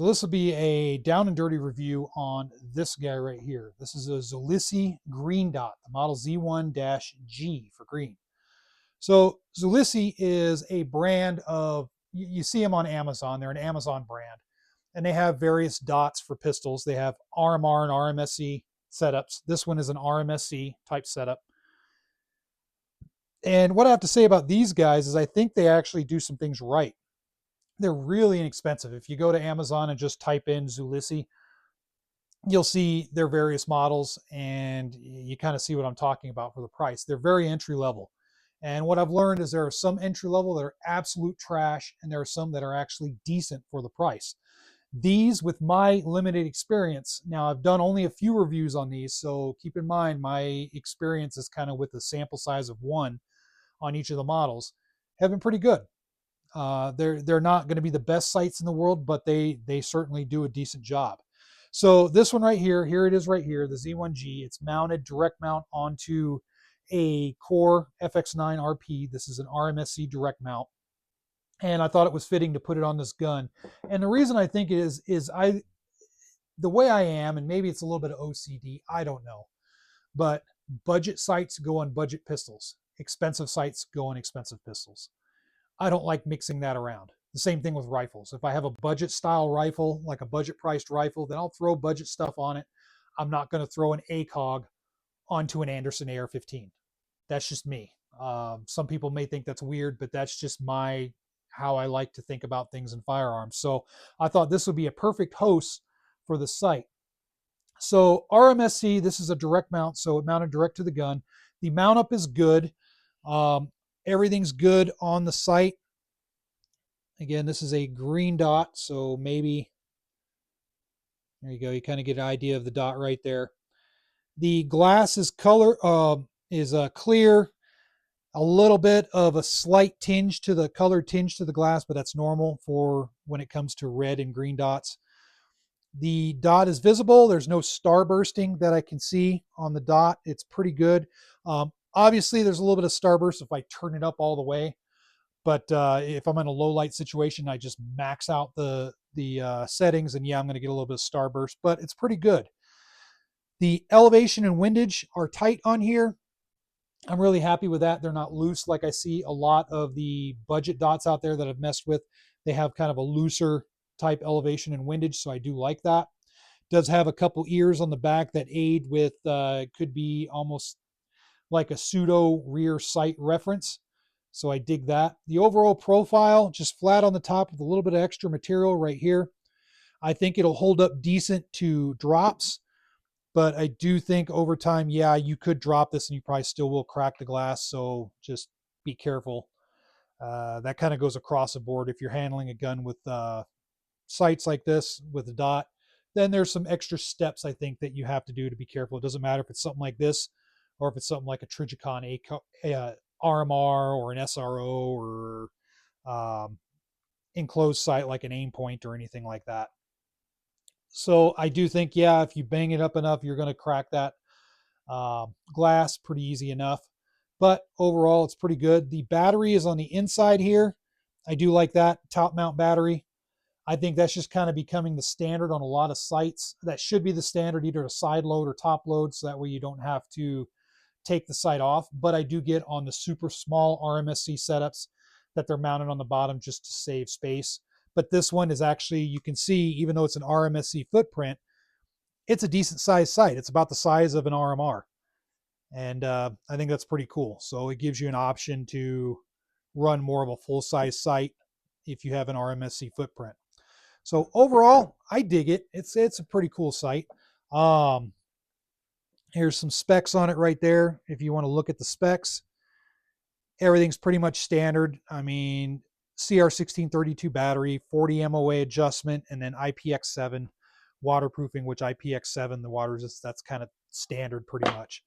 So this will be a down and dirty review on this guy right here. This is a Zulisy green dot, the model Z1-G for green. So Zulisy is a brand of, you see them on Amazon. They're an Amazon brand. And they have various dots for pistols. They have RMR and RMSc setups. This one is an RMSc type setup. And what I have to say about these guys is I think they actually do some things right. They're really inexpensive. If you go to Amazon and just type in Zulisy, you'll see their various models and you kind of see what I'm talking about for the price. They're very entry level. And what I've learned is there are some entry level that are absolute trash and there are some that are actually decent for the price. These, with my limited experience, now I've done only a few reviews on these, so keep in mind my experience is kind of with a sample size of one on each of the models, have been pretty good. They're not going to be the best sights in the world, but they certainly do a decent job. So this one right here it is right here, the Z1G. It's mounted direct mount onto a Core FX9 RP. This is an RMSc direct mount. And I thought it was fitting to put it on this gun. And the reason I think it is the way I am, and maybe it's a little bit of OCD, I don't know. But budget sights go on budget pistols. Expensive sights go on expensive pistols. I don't like mixing that around. The same thing with rifles. If I have a budget style rifle, like a budget priced rifle, then I'll throw budget stuff on it. I'm not going to throw an ACOG onto an Anderson AR-15. That's just me. Some people may think that's weird, but that's just how I like to think about things in firearms. So I thought this would be a perfect host for the sight. So RMSc, this is a direct mount, so it mounted direct to the gun. The mount up is good. Everything's good on the sight. Again, this is a green dot, so maybe, there you go, you kind of get an idea of the dot right there. The glass is clear, a little bit of a slight tinge to the colored tinge to the glass, but that's normal for when it comes to red and green dots. The dot is visible. There's no star bursting that I can see on the dot. It's pretty good. Obviously, there's a little bit of starburst if I turn it up all the way. But if I'm in a low light situation, I just max out the settings, and yeah, I'm going to get a little bit of starburst, but it's pretty good. The elevation and windage are tight on here. I'm really happy with that. They're not loose like I see a lot of the budget dots out there that I've messed with. They have kind of a looser type elevation and windage, so I do like that. Does have a couple ears on the back that aid with, could be almost like a pseudo rear sight reference. So I dig that. The overall profile, just flat on the top with a little bit of extra material right here. I think it'll hold up decent to drops. But I do think over time, yeah, you could drop this and you probably still will crack the glass. So just be careful. That kind of goes across the board. If you're handling a gun with sights like this with a dot, then there's some extra steps I think that you have to do to be careful. It doesn't matter if it's something like this or if it's something like a Trijicon RMR or an SRO or enclosed sight like an aim point or anything like that. So I do think, yeah, if you bang it up enough, you're going to crack that glass pretty easy enough. But overall, it's pretty good. The battery is on the inside here. I do like that top mount battery. I think that's just kind of becoming the standard on a lot of sights. That should be the standard, either a side load or top load, so that way you don't have to take the sight off. But I do get on the super small RMSc setups that they're mounted on the bottom just to save space. But this one is actually, you can see, even though it's an RMSc footprint, it's a decent sized sight. It's about the size of an RMR. And I think that's pretty cool. So it gives you an option to run more of a full size sight if you have an RMSc footprint. So overall, I dig it. It's a pretty cool sight. Here's some specs on it right there. If you want to look at the specs, everything's pretty much standard. I mean, CR1632 battery, 40 MOA adjustment, and then IPX7 waterproofing, which IPX7, the water resistance, that's kind of standard pretty much.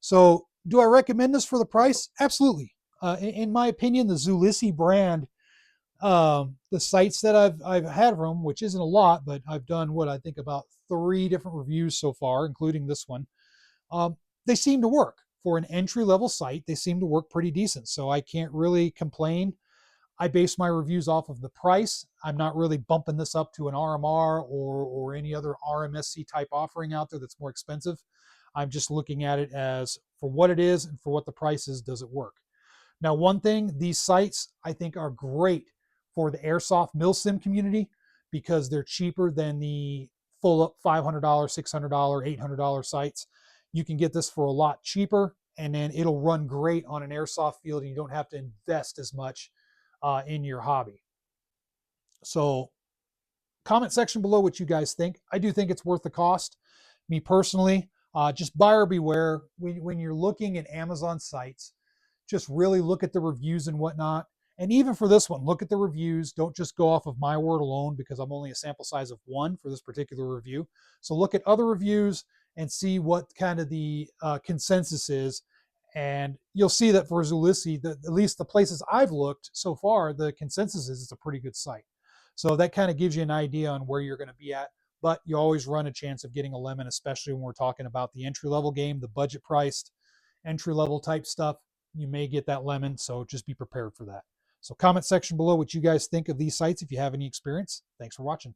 So do I recommend this for the price? Absolutely. In my opinion, the Zulisy brand, the sites that I've had from, which isn't a lot, but I've done what I think about 3 different reviews so far, including this one. They seem to work. For an entry-level site, they seem to work pretty decent. So I can't really complain. I base my reviews off of the price. I'm not really bumping this up to an RMR or any other RMSc type offering out there that's more expensive. I'm just looking at it as for what it is and for what the price is, does it work? Now, one thing, these sites I think are great for the airsoft milsim community because they're cheaper than the full up $500, $600, $800 sites. You can get this for a lot cheaper, and then it'll run great on an airsoft field, and you don't have to invest as much in your hobby. So, comment section below what you guys think. I do think it's worth the cost. Me personally, just buyer beware when you're looking at Amazon sites. Just really look at the reviews and whatnot. And even for this one, look at the reviews. Don't just go off of my word alone because I'm only a sample size of one for this particular review. So look at other reviews and see what kind of the consensus is. And you'll see that for Zulisy, at least the places I've looked so far, the consensus is it's a pretty good site. So that kind of gives you an idea on where you're going to be at. But you always run a chance of getting a lemon, especially when we're talking about the entry level game, the budget priced entry level type stuff. You may get that lemon, so just be prepared for that. So comment section below what you guys think of these sites if you have any experience. Thanks for watching.